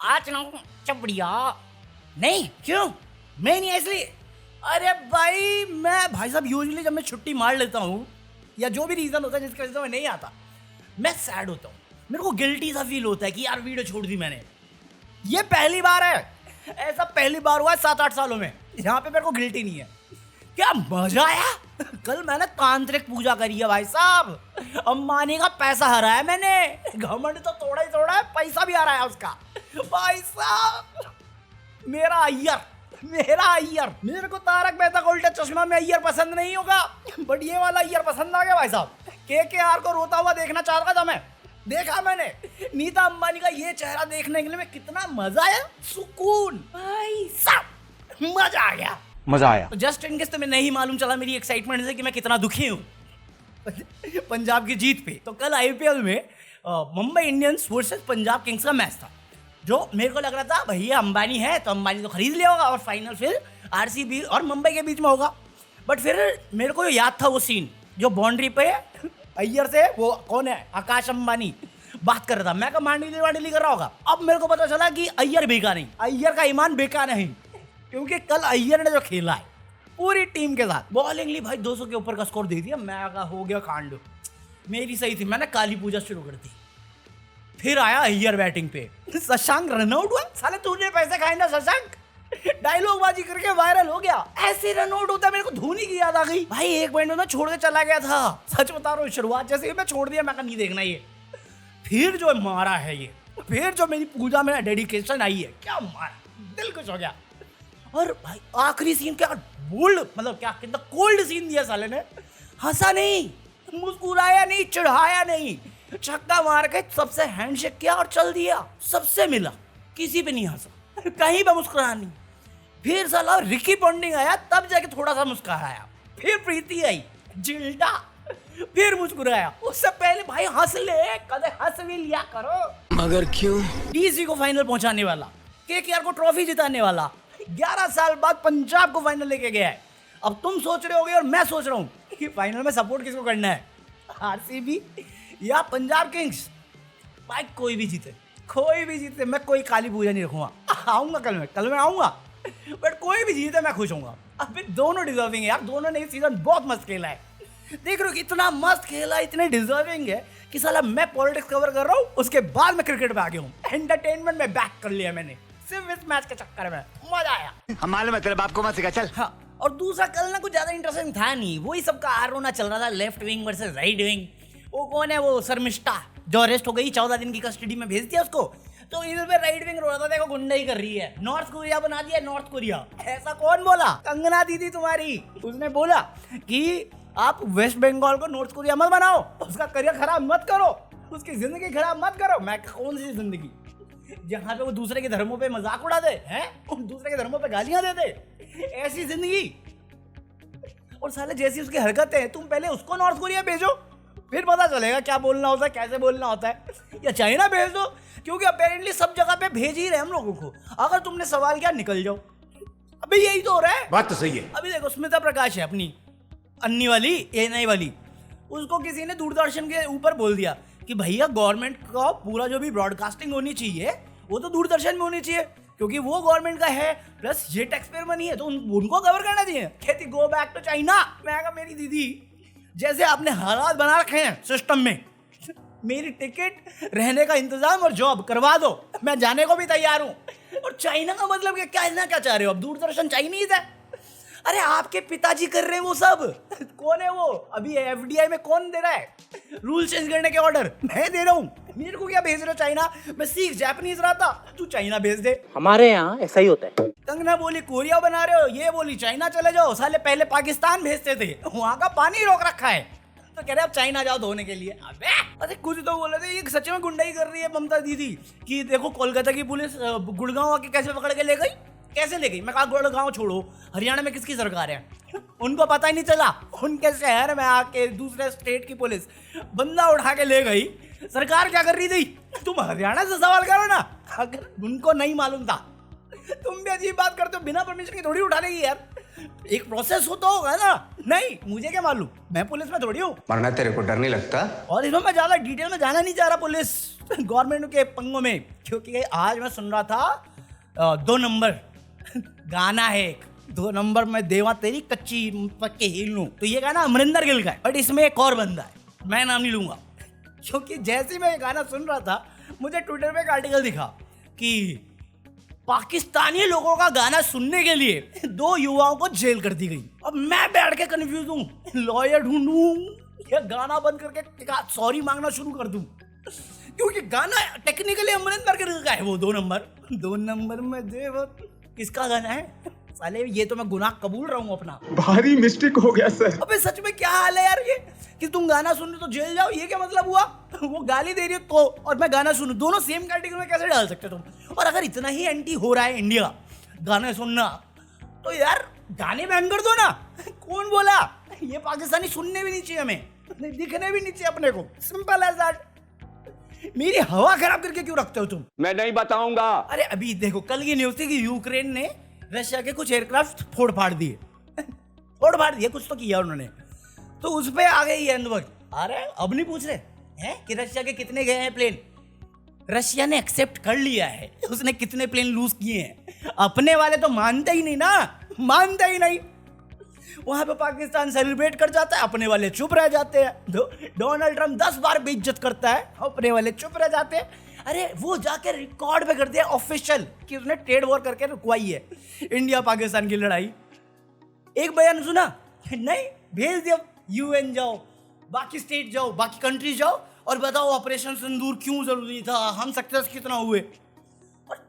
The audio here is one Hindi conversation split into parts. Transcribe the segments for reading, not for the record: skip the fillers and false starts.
आज ना चपड़िया नहीं क्यों मैं नहीं इसलिए। अरे भाई साहब यूजुअली जब मैं छुट्टी मार लेता हूँ या जो भी रीजन होता है जिसकी वजह से मैं नहीं आता, मैं सैड होता हूँ, मेरे को गिल्टी सा फील होता है कि यार वीडियो छोड़ दी मैंने। ये पहली बार है, ऐसा पहली बार हुआ है 7-8 सालों में यहाँ पे मेरे को गिल्टी नहीं है। क्या मजा आया। कल मैंने तांत्रिक पूजा करी है भाई साहब, अंबानी का पैसा हराया मैंने, घमंड तो तोड़ा ही तोड़ा है, पैसा भी हराया उसका भाई साहब। मेरा अय्यर मेरे को तारक मेहता का उल्टा चश्मा में अय्यर पसंद नहीं होगा, बट ये वाला अय्यर पसंद आ गया भाई साहब। KKR को रोता हुआ देखना चाह रहा था मैं, देखा मैंने। नीता अंबानी का ये चेहरा देखने के लिए मैं कितना मजा आया, सुकून भाई साहब, मजा आया। तो जस्ट इन केस तुम्हें नहीं मालूम चला मेरी एक्साइटमेंट से कि मैं कितना दुखी हूँ पंजाब की जीत पे, तो कल IPL में Mumbai Indians versus Punjab Kings का मैच था, जो मेरे को लग रहा था भैया अंबानी है तो अंबानी तो खरीद लिया होगा और फाइनल फिर RCB और मुंबई के बीच में होगा। बट फिर मेरे को याद था वो सीन जो बाउंड्री पे अय्यर से वो कौन है आकाश अंबानी बात कर रहा था, मैं कहा मांडली कर रहा होगा। अब मेरे को पता चला कि अय्यर बेका नहीं, अय्यर का ईमान बेका नहीं, क्योंकि कल अय्यर ने जो खेला है पूरी टीम के साथ, बॉलिंगली भाई 200 के ऊपर का स्कोर दे दिया। मैं कहा हो गया कांड, मेरी सही थी, मैंने काली पूजा शुरू कर दी। फिर आया अय्यर बैटिंग पे, शशांक रनआउट हुआ, साले तूने पैसे खाए ना शशांक, डायलॉग बाजी करके वायरल हो गया। ऐसे रनआउट होता है, मेरे को धोनी की याद आ गई भाई। एक पॉइंट में मैं छोड़ के चला गया था, सच बता रहा हूँ, शुरुआत जैसे मैं छोड़ दिया, मैं नहीं देखना ये। फिर जो मारा है ये, फिर जो मेरी पूजा में डेडिकेशन आई है, क्या मारा, दिल खुश हो गया। और भाई आखिरी सीन क्या बोल्ड, मतलब क्या कितना कोल्ड सीन दिया साले ने, हंसा नहीं, मुस्कुराया नहीं, चिढ़ाया नहीं, छक्का मार के सबसे हैंडशेक किया और चल दिया, सबसे मिला, किसी पे नहीं हंसा, कहीं पे मुस्कुराया नहीं। फिर साला रिकी पॉन्टिंग आया, तब जाके थोड़ा सा मुस्कुराया, फिर प्रीति आई, जिल्डा, फिर मुस्कुराया। उससे पहले भाई हंस ले, कदे हंस भी लिया करो। मगर क्यों? DC को फाइनल पहुंचाने वाला, KKR को ट्रॉफी जिताने वाला, 11 साल बाद पंजाब को फाइनल लेके गया है। अब तुम सोच रहे होगे और मैं सोच रहा हूँ कि फाइनल में सपोर्ट किसको करना है, RCB या पंजाब किंग्स। भाई कोई भी जीते, मैं कोई काली पूजा नहीं रखूंगा, आऊंगा कल मैं आऊंगा, बट कोई भी जीते मैं खुश होऊंगा। अभी दोनों डिजर्विंग है यार, दोनों ने इस सीजन बहुत मस्त खेला है। देख रहे हो इतना मस्त खेला, इतने डिजर्विंग है कि साला मैं पॉलिटिक्स कवर कर रहा हूँ, उसके बाद मैं क्रिकेट पे आ गया हूँ। एंटरटेनमेंट में बैक कर लिया मैंने सिर्फ इस मैच के चक्कर में, मजा आया। हमारे मतलब आपको मत सिखा चल। हाँ, और दूसरा कल ना कुछ ज्यादा इंटरेस्टिंग था नहीं, वही सबका आरोना चल रहा था, left wing versus right wing. वो कौन है, वो शर्मिष्ठा जो अरेस्ट हो गई, 14 दिन की कस्टडी में भेज दिया उसको, तो इस पे राइट विंग रो रहा था, देखो गुंडा ही कर रही है, नॉर्थ कोरिया बना दिया नॉर्थ कोरिया। ऐसा कौन बोला? कंगना दीदी तुम्हारी, उसने बोला कि आप वेस्ट बंगाल को नॉर्थ कोरिया मत बनाओ, उसका करियर खराब मत करो, उसकी जिंदगी खराब मत करो। मैं कौन सी जिंदगी जहाँ पे वो दूसरे के धर्मों पे मजाक उड़ा दे, हैं दूसरे के धर्मों पे गालियां दे दे, ऐसी जिंदगी। और साले जैसी उसकी हरकतें हैं, तुम पहले उसको नॉर्थ कोरिया भेजो, फिर पता चलेगा क्या बोलना होता है, कैसे बोलना होता है। या चाइना भेज दो, क्योंकि अपेरेंटली सब जगह पे भेज ही रहे हम लोगों को। अगर तुमने सवाल किया निकल जाओ, अभी यही तो हो रहा है। बात तो सही है। अभी देखो स्मिता प्रकाश है अपनी अन्नी वाली, ANI वाली, उसको किसी ने दूरदर्शन के ऊपर बोल दिया कि भैया गवर्नमेंट का पूरा जो भी ब्रॉडकास्टिंग होनी चाहिए वो तो दूरदर्शन में होनी चाहिए, क्योंकि वो गवर्नमेंट का है, प्लस ये टैक्स पेयर मनी है, तो उनको कवर करना चाहिए। कहती गो बैक टू चाइना। मैं कहा मेरी दीदी, जैसे आपने हालात बना रखे हैं सिस्टम में, मेरी टिकट, रहने का इंतजाम और जॉब करवा दो, मैं जाने को भी तैयार हूँ। और चाइना का मतलब क्या चाह रहे हो? अब दूरदर्शन चाइनीज है। अरे आपके पिताजी कर रहे हैं वो सब। कौन है वो? अभी FDI में कौन दे रहा है रूल चेंज करने के ऑर्डर? मैं दे रहा हूँ। मेरे को क्या भेज रहे हो चाइना? मैं सीख जापानीज रहा था, तू चाइना भेज दे। हमारे यहाँ ऐसा ही होता है। कंगना बोली कोरिया बना रहे हो, ये बोली चाइना चले जाओ। साले पहले पाकिस्तान भेजते थे, वहां का पानी रोक रखा है, तो कह रहे अब चाइना जाओ धोने के लिए। अरे कुछ तो बोल रहे थे, ये सच में गुंडाई कर रही है ममता दीदी कि देखो कोलकाता की पुलिस गुड़गांव आके कैसे पकड़ के ले गई, कैसे ले गई। मैं कहा गुड़गांव छोड़ो, हरियाणा में किसकी सरकार है? उनको पता ही नहीं चला, उनके शहर में आके दूसरे स्टेट की पुलिस बंदा उठा के ले गई। सरकार क्या कर रही थी? तुम हरियाणा से सवाल करो ना, अगर उनको नहीं मालूम था। तुम भी अजीब बात करते हो, बिना परमिशन की थोड़ी उठा लेगी यार। एक प्रोसेस होता होगा ना। नहीं, मुझे क्या मालूम, मैं पुलिस में थोड़ी हूँ। वरना तेरे को डर नहीं लगता? और इसमें मैं ज्यादा डिटेल में जाना नहीं चाह रहा पुलिस गवर्नमेंट के पंगों में, क्योंकि आज मैं सुन रहा था 2 नंबर गाना है एक, 2 नंबर में देवा तेरी कच्ची पक्के हिल लूं, तो ये गाना अमरिंदर गिल का है, बट इसमें एक और बंदा है, मैं नाम नहीं लूंगा। क्योंकि जैसे ही मैं ये गाना सुन रहा था, मुझे ट्विटर पे एक आर्टिकल दिखा कि पाकिस्तानी लोगों का गाना सुनने के लिए 2 युवाओं को जेल कर दी गई। अब मैं बैठ के कंफ्यूज हूँ, लॉयर ढूंढूं या गाना बंद करके सॉरी मांगना शुरू कर दूं, क्योंकि गाना टेक्निकली अमरिंदर गिल का है वो 2 नंबर में देव। किसका गाना है साले? ये तो मैं गुनाह कबूल रहा हूँ अपना, भारी मिस्टेक हो गया सर। अबे सच में क्या हाल है यार ये, कि तुम गाना सुन रहे तो जेल जाओ, ये क्या मतलब हुआ? वो गाली दे रही हो तो, और मैं गाना सुनूं, दोनों सेम कैटेगरी में कैसे डाल सकते तुम? और अगर इतना ही एंटी हो रहा है इंडिया गाने सुनना, तो यार गाने बैन कर दो ना। कौन बोला? ये पाकिस्तानी सुनने भी नहीं चाहिए हमें, दिखने भी नहीं चाहिए अपने को, सिंपल एज दैट। मेरी हवा खराब करके क्यों रखते हो तुम? मैं नहीं बताऊंगा। अरे अभी देखो, कल की न्यूज थी कि यूक्रेन ने रशिया के कुछ एयरक्राफ्ट फोड़ फाड़ दिए फोड़ फाड़ दिए, कुछ तो किया उन्होंने, तो उस पे आ गई है वक्त। अरे अब नहीं पूछ रहे हैं कि रशिया के कितने गए हैं प्लेन, रशिया ने एक्सेप्ट कर लिया है उसने कितने प्लेन लूज किए हैं, अपने वाले तो मानते ही नहीं ना, मानते ही नहीं। वहां पे पाकिस्तान सेलिब्रेट कर जाता है, अपने वाले चुप रह जाते हैं। डोनाल्ड ट्रम्प 10 बार बेइज्जत करता है, अपने वाले चुप रह जाते हैं। अरे वो जाके रिकॉर्ड पे कर दिया ऑफिशियल कि उसने ट्रेड वॉर करके रुकवाई है इंडिया पाकिस्तान की लड़ाई। एक बयान सुना नहीं, भेज दिया यूएन जाओ, बाकी स्टेट जाओ, बाकी कंट्रीज जाओ और बताओ ऑपरेशन सिंदूर क्यों जरूरी था, हम सक्सेस कितना हुए। और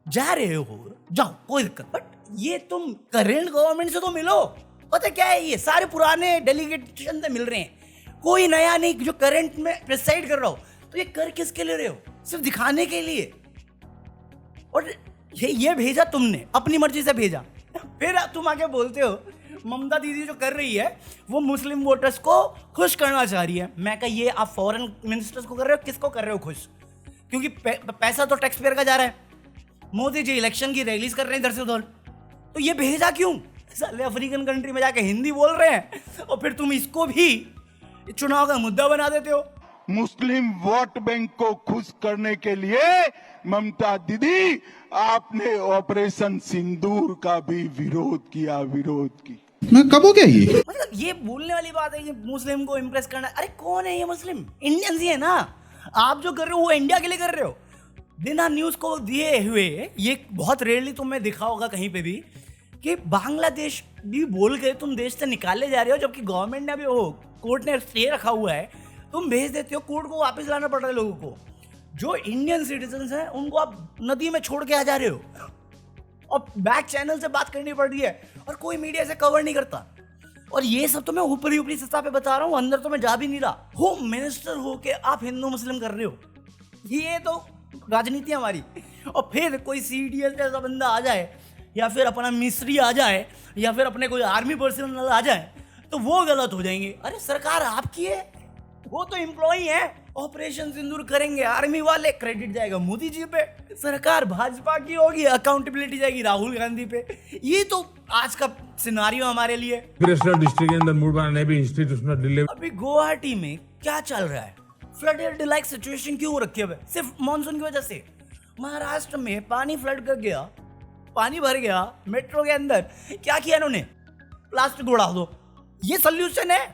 जा रहे हो जाओ, कोई दिक्कत, बट ये तुम करेंट गवर्नमेंट से तो मिलो। पता क्या है, ये सारे पुराने डेलीगेशन से मिल रहे हैं, कोई नया नहीं जो करंट में प्रिसाइड कर रहा हो। तो ये कर किसके ले रहे हो? सिर्फ दिखाने के लिए। और ये भेजा तुमने, अपनी मर्जी से भेजा, फिर तुम आके बोलते हो ममता दीदी जो कर रही है वो मुस्लिम वोटर्स को खुश करना चाह रही है। मैं कहा ये आप फॉरेन मिनिस्टर्स को कर रहे हो, किसको कर रहे हो खुश? क्योंकि पैसा तो टैक्स पेयर का जा रहा है। मोदी जी इलेक्शन की रैलीज कर रहे हैं इधर से उधर, तो ये भेजा क्यों? साले अफ्रीकन कंट्री में जाके हिंदी बोल रहे हैं और फिर तुम इसको भी चुनाव का मुद्दा बना देते हो। मुस्लिम वोट बैंक को खुश करने के लिए ममता दीदी आपने ऑपरेशन सिंदूर का भी विरोध किया, विरोध की। मैं कब हो गया ये? मतलब ये बोलने वाली बात है कि मुस्लिम को इम्प्रेस करना। अरे कौन है ये मुस्लिम? इंडियंस ही है ना। आप जो कर रहे हो वो इंडिया के लिए कर रहे हो, बिना न्यूज को दिए हुए। ये बहुत रेयरली तुम्हें दिखा होगा कहीं पे भी कि बांग्लादेश भी बोल के तुम देश से निकाले जा रहे हो, जबकि गवर्नमेंट ने अभी वो कोर्ट ने स्टे रखा हुआ है, तुम भेज देते हो, कोर्ट को वापस लाना पड़ रहा है लोगों को। जो इंडियन सिटीजन्स हैं उनको आप नदी में छोड़ के आ जा रहे हो और बैक चैनल से बात करनी पड़ रही है और कोई मीडिया से कवर नहीं करता। और ये सब तो मैं ऊपरी ऊपरी सतह पे बता रहा हूँ, अंदर तो मैं जा भी नहीं रहा। होम मिनिस्टर हो के आप हिंदू मुस्लिम कर रहे हो, ये तो राजनीति हमारी। और फिर कोई CDS जैसा बंदा आ जाए या फिर अपना मिस्त्री आ जाए या फिर अपने कोई आर्मी पर्सनल आ जाए तो वो गलत हो जाएंगे। अरे सरकार आपकी है, वो तो एम्प्लॉई है। ऑपरेशन सिंदूर करेंगे आर्मी वाले, क्रेडिट जाएगा मोदी जी पे। सरकार भाजपा की होगी, अकाउंटेबिलिटी जाएगी राहुल गांधी पे। ये तो आज का सिनारियो हमारे लिए। डिस्ट्रिक्ट के अंदर मूड बनाने पे इंस्टीट्यूशनल डिलीवरी। अभी गुवाहाटी में क्या चल रहा है? फ्लड लाइक सिचुएशन क्यों हो रखी है? सिर्फ मानसून की वजह से। महाराष्ट्र में पानी फ्लड कर गया, पानी भर गया मेट्रो के अंदर। क्या किया इन्होंने? प्लास्टिक उड़ा दो, ये सोल्यूशन है।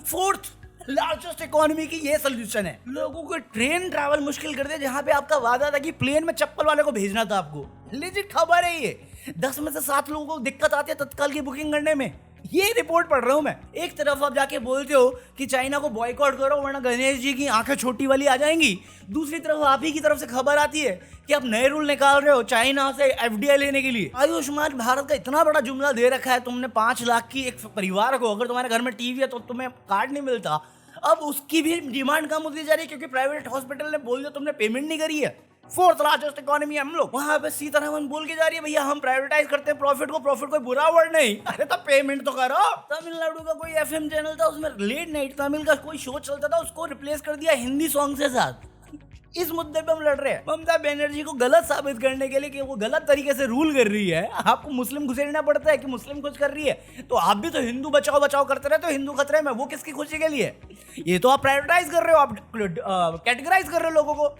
4th लार्जेस्ट इकोनॉमी की ये सोल्यूशन है। लोगों को ट्रेन ट्रैवल मुश्किल कर दिया, जहां पे आपका वादा था कि प्लेन में चप्पल वाले को भेजना था आपको। लेजिट खबर है ये। 10 में से 7 लोगों को दिक्कत आती है तत्काल की बुकिंग करने में। ये रिपोर्ट पढ़ रहा हूं मैं। एक तरफ आप जाके बोलते हो कि चाइना को बॉयकॉट करो वरना गणेश जी की आंखें छोटी वाली आ जाएंगी, दूसरी तरफ आप ही की तरफ से खबर आती है कि आप नए रूल निकाल रहे हो चाइना से FDI लेने के लिए। आयुष्मान भारत का इतना बड़ा जुमला दे रखा है तुमने 5 लाख की एक परिवार को, अगर तुम्हारे घर में टीवी है तो तुम्हें कार्ड नहीं मिलता। अब उसकी भी डिमांड कम होती जा रही है क्योंकि प्राइवेट हॉस्पिटल ने बोल दिया तुमने पेमेंट नहीं करी है। 4th लार्जेस्ट इकोनॉमी हम लोग। वहां पे सीतारमन बोल के जा रही है भैया हम प्राइवेटाइज करते हैं प्रॉफिट को, प्रॉफिट कोई बुरा वर्ड नहीं। अरे तो पेमेंट तो करो। तमिलनाडु का कोई FM चैनल था, उसमें लेट नाइट तमिल का कोई शो चलता था, उसको रिप्लेस कर दिया हिंदी सॉन्ग के साथ। इस मुद्दे पे हम लड़ रहे हैं। ममता बनर्जी को गलत साबित करने के लिए कि वो गलत तरीके से रूल कर रही है, आपको मुस्लिम घुसेड़ना पड़ता है कि मुस्लिम कुछ कर रही है, तो आप भी तो हिंदू बचाओ बचाओ करते रहते हो, हिंदू खतरे में, वो किसकी खुशी के लिए? ये तो आप प्रायोरिटाइज कर रहे हो, आप कैटेगराइज कर रहे हो लोगों को।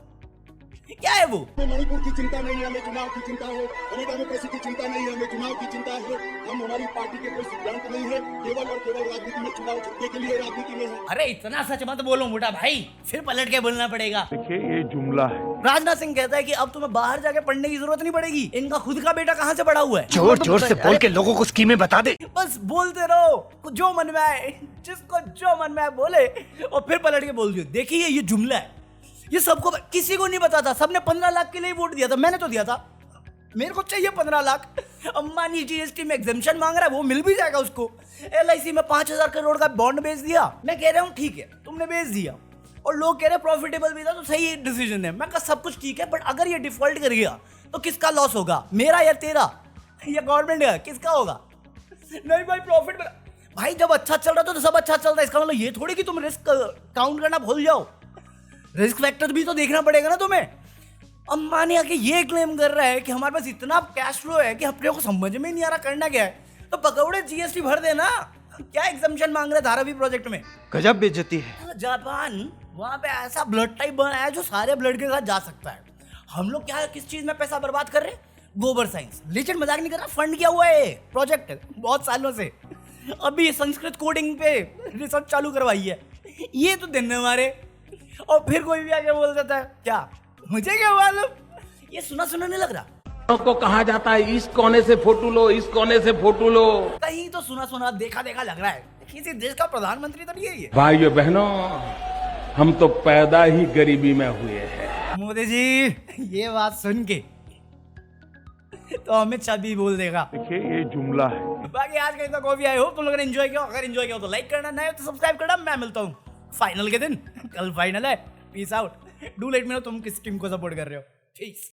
क्या है वो? मणिपुर की चिंता नहीं है, हमें चुनाव की चिंता है। हमें डेमोक्रेसी की चिंता नहीं है, हमें चुनाव की चिंता है। हम हमारी पार्टी के कोई सिद्धांत नहीं है, केवल और केवल राजनीति में चुनाव जीतने के लिए राजनीति में है। अरे इतना सच मत बोलो मोटा भाई, फिर पलट के बोलना पड़ेगा। देखिए ये जुमला है। राजनाथ सिंह कहता है कि अब तुम्हें बाहर जाके पढ़ने की जरूरत नहीं पड़ेगी, इनका खुद का बेटा कहाँ से पढ़ा हुआ है? जोर जोर से बोल के लोगों को स्कीमें बता दे। बस बोलते रहो जो मन में आए, जिसको जो मन में आए बोले और फिर पलट के बोल दियो। देखिए ये जुमला है, ये सबको, किसी को नहीं पता था, सबने 15 लाख के लिए वोट दिया था, मैंने तो दिया था, मेरे को चाहिए 15 लाख। अंबानी जीएसटी में एग्जेम्पशन मांग रहा है, वो मिल भी जाएगा उसको। LIC में 5,000 करोड़ का बॉन्ड बेच दिया, मैं कह रहा हूँ ठीक है तुमने बेच दिया, और लोग कह रहे हैं प्रॉफिटेबल भी था तो सही डिसीजन है। मैं कहा सब कुछ ठीक है, बट अगर ये डिफॉल्ट कर गया तो किसका लॉस होगा, मेरा या तेरा या गवर्नमेंट का, किसका होगा? नहीं भाई प्रॉफिट में, भाई जब अच्छा चल रहा था तो सब अच्छा चलता है, इसका मतलब ये थोड़ी कि तुम रिस्क काउंट करना भूल जाओ, रिस्क फैक्टर भी तो देखना पड़ेगा ना तुम्हें। अंबानी आके ये क्लेम कर रहा है कि हमारे पास इतना कैश फ्लो है कि अपने को समझ में नहीं आ रहा करना क्या है, तो पकौड़े GST भर देना। क्या एग्जम्पशन मांग रहे धारावी प्रोजेक्ट में? गजब बेइज्जती है। जापान वहां पे ऐसा ब्लड टाइप बनाया है जो सारे ब्लड के साथ जा सकता है। हम लोग क्या किस चीज में पैसा बर्बाद कर रहे हैं? गोबर साइंस। लेकिन मजाक नहीं कर रहा, फंड किया हुआ है प्रोजेक्ट बहुत सालों से। अभी संस्कृत कोडिंग पे रिसर्च चालू करवाई है, ये तो दिन हमारे, और फिर कोई भी आके बोल देता है क्या, मुझे क्या मालूम? ये सुना सुना नहीं लग रहा? को कहा जाता है इस कोने से फोटो लो, इस कोने से फोटो लो। कहीं तो सुना सुना देखा देखा लग रहा है, किसी देश का प्रधानमंत्री तो नहीं है ये। भाइयों बहनों, हम तो पैदा ही गरीबी में हुए हैं। मोदी जी ये बात सुन के तो अमित शाह भी बोल देगा। देखिए ये जुमला है। बाकी आज का इतना कॉफी आई हो तुम लोगों ने एंजॉय किया, अगर एंजॉय किया हो तो लाइक करना, नहीं तो सब्सक्राइब करना। मैं मिलता हूँ फाइनल के दिन, कल फाइनल है। Peace out. Do let me know तुम किस टीम को सपोर्ट कर रहे हो। पीस।